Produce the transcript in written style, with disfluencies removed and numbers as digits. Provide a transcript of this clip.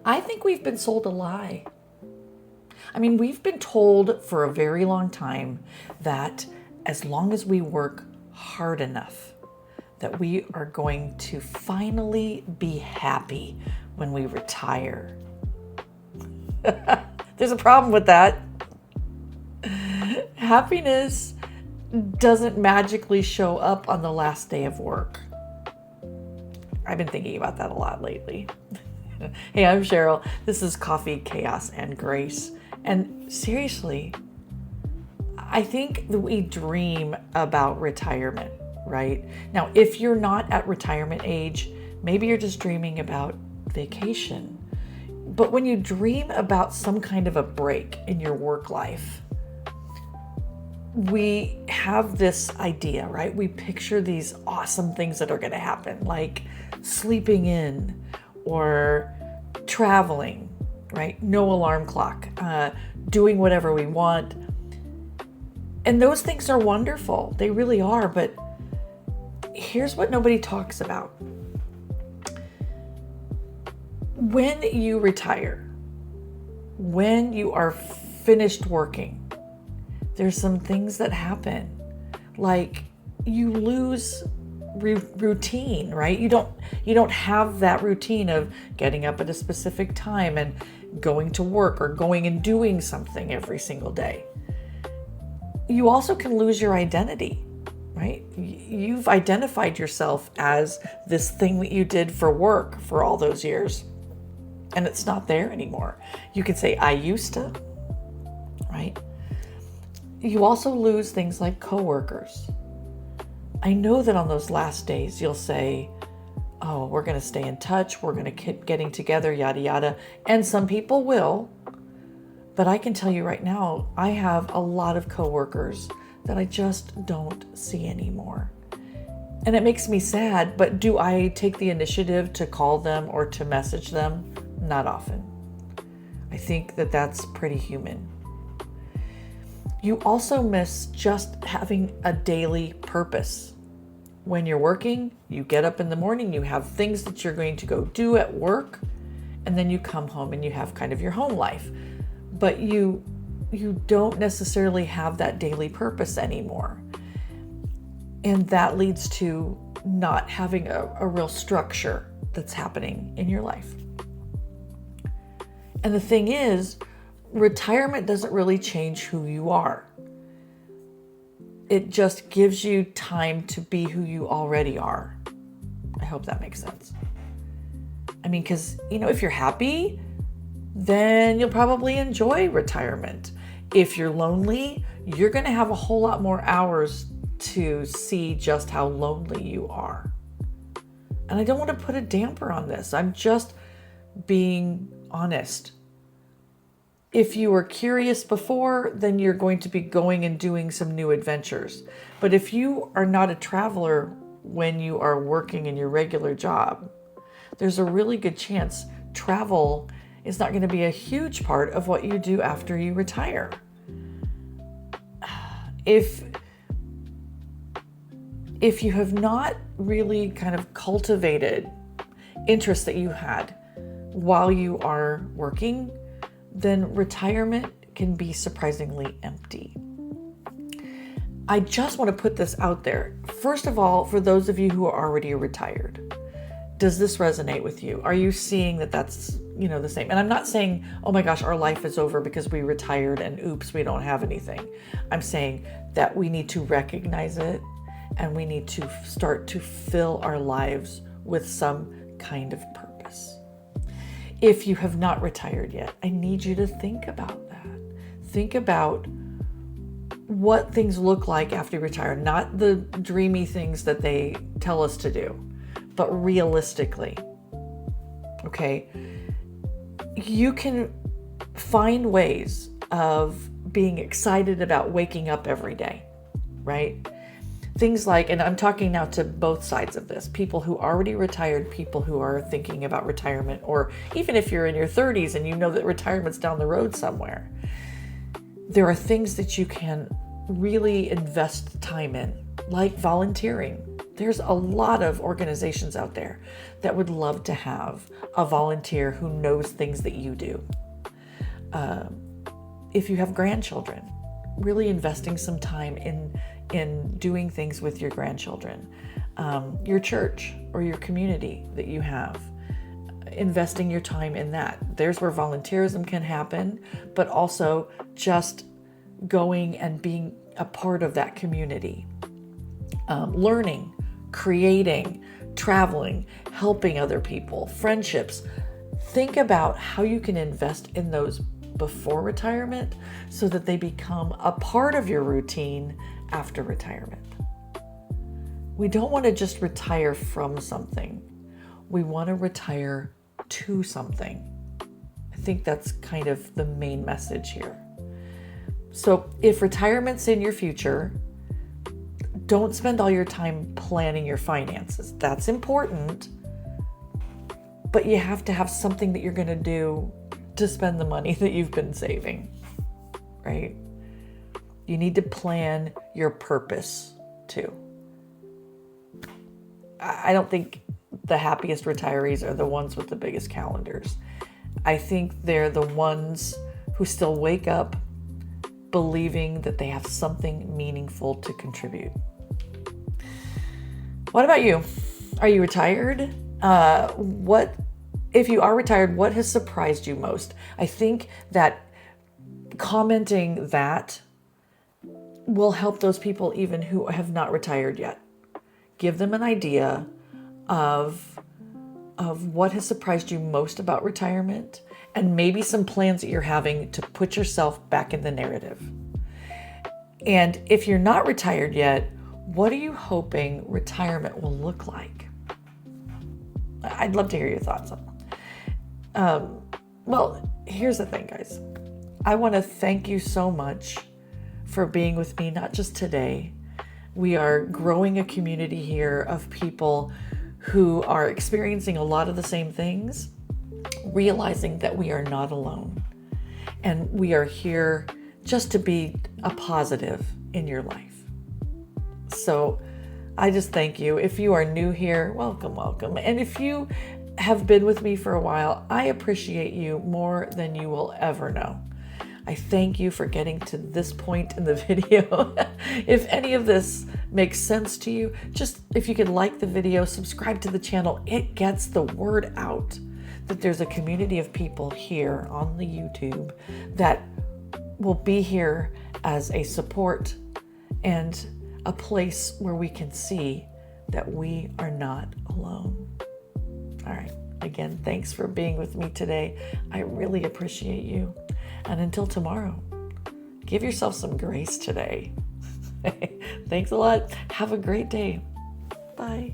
I think we've been sold a lie. I mean, we've been told for a very long time that as long as we work hard enough, that we are going to finally be happy when we retire. There's a problem with that. Happiness doesn't magically show up on the last day of work. I've been thinking about that a lot lately. Hey, I'm Cheryl. This is Coffee, Chaos, and Grace. And seriously, I think that we dream about retirement, right? Now, if you're not at retirement age, maybe you're just dreaming about vacation. But when you dream about some kind of a break in your work life, we have this idea, right? We picture these awesome things that are going to happen, like sleeping in or traveling, right? No alarm clock, doing whatever we want. And those things are wonderful. They really are. But here's what nobody talks about. When you retire, when you are finished working, there's some things that happen, like you lose routine, right? You don't have that routine of getting up at a specific time and going to work or going and doing something every single day. You also can lose your identity, right? You've identified yourself as this thing that you did for work for all those years, and it's not there anymore. You could say, I used to, right? You also lose things like coworkers. I know that on those last days, you'll say, oh, we're going to stay in touch. We're going to keep getting together, yada, yada. And some people will. But I can tell you right now, I have a lot of coworkers that I just don't see anymore. And it makes me sad, but do I take the initiative to call them or to message them? Not often. I think that that's pretty human. You also miss just having a daily purpose. When you're working, you get up in the morning, you have things that you're going to go do at work, and then you come home and you have kind of your home life. But you don't necessarily have that daily purpose anymore. And that leads to not having a real structure that's happening in your life. And the thing is, retirement doesn't really change who you are. It just gives you time to be who you already are. I hope that makes sense. I mean, because, if you're happy, then you'll probably enjoy retirement. If you're lonely, you're going to have a whole lot more hours to see just how lonely you are. And I don't want to put a damper on this. I'm just being honest. If you were curious before, then you're going to be going and doing some new adventures. But if you are not a traveler when you are working in your regular job, there's a really good chance travel is not going to be a huge part of what you do after you retire. If you have not really kind of cultivated interests that you had while you are working, then retirement can be surprisingly empty. I just want to put this out there. First of all, for those of you who are already retired, does this resonate with you? Are you seeing that that's, the same? And I'm not saying, oh my gosh, our life is over because we retired and oops, we don't have anything. I'm saying that we need to recognize it and we need to start to fill our lives with some kind of purpose. If you have not retired yet, I need you to think about that. Think about what things look like after you retire, not the dreamy things that they tell us to do, but realistically. Okay? You can find ways of being excited about waking up every day, right? Things like, and I'm talking now to both sides of this, people who already retired, people who are thinking about retirement, or even if you're in your 30s and you know that retirement's down the road somewhere, there are things that you can really invest time in, like volunteering, There's a lot of organizations out there that would love to have a volunteer who knows things that you do. If you have grandchildren, really investing some time in doing things with your grandchildren. Your church or your community that you have, investing your time in that. There's where volunteerism can happen, but also just going and being a part of that community. Learning, creating, traveling, helping other people, friendships. Think about how you can invest in those before retirement so that they become a part of your routine after retirement. We don't want to just retire from something. We want to retire to something. I think that's kind of the main message here. So if retirement's in your future, don't spend all your time planning your finances. That's important, but you have to have something that you're going to do to spend the money that you've been saving, right? You need to plan your purpose too. I don't think the happiest retirees are the ones with the biggest calendars. I think they're the ones who still wake up believing that they have something meaningful to contribute. What about you? Are you retired? If you are retired, what has surprised you most? I think that commenting that will help those people even who have not retired yet. Give them an idea of what has surprised you most about retirement, and maybe some plans that you're having to put yourself back in the narrative. And if you're not retired yet, what are you hoping retirement will look like? I'd love to hear your thoughts on that. Well, here's the thing, guys. I want to thank you so much for being with me, not just today. We are growing a community here of people who are experiencing a lot of the same things, realizing that we are not alone. And we are here just to be a positive in your life. So I just thank you. If you are new here, welcome, welcome. And if you have been with me for a while, I appreciate you more than you will ever know. I thank you for getting to this point in the video. If any of this makes sense to you, just if you could like the video, subscribe to the channel, it gets the word out that there's a community of people here on the YouTube that will be here as a support and a place where we can see that we are not alone. All right. Again, thanks for being with me today. I really appreciate you. And until tomorrow, give yourself some grace today. Thanks a lot. Have a great day. Bye.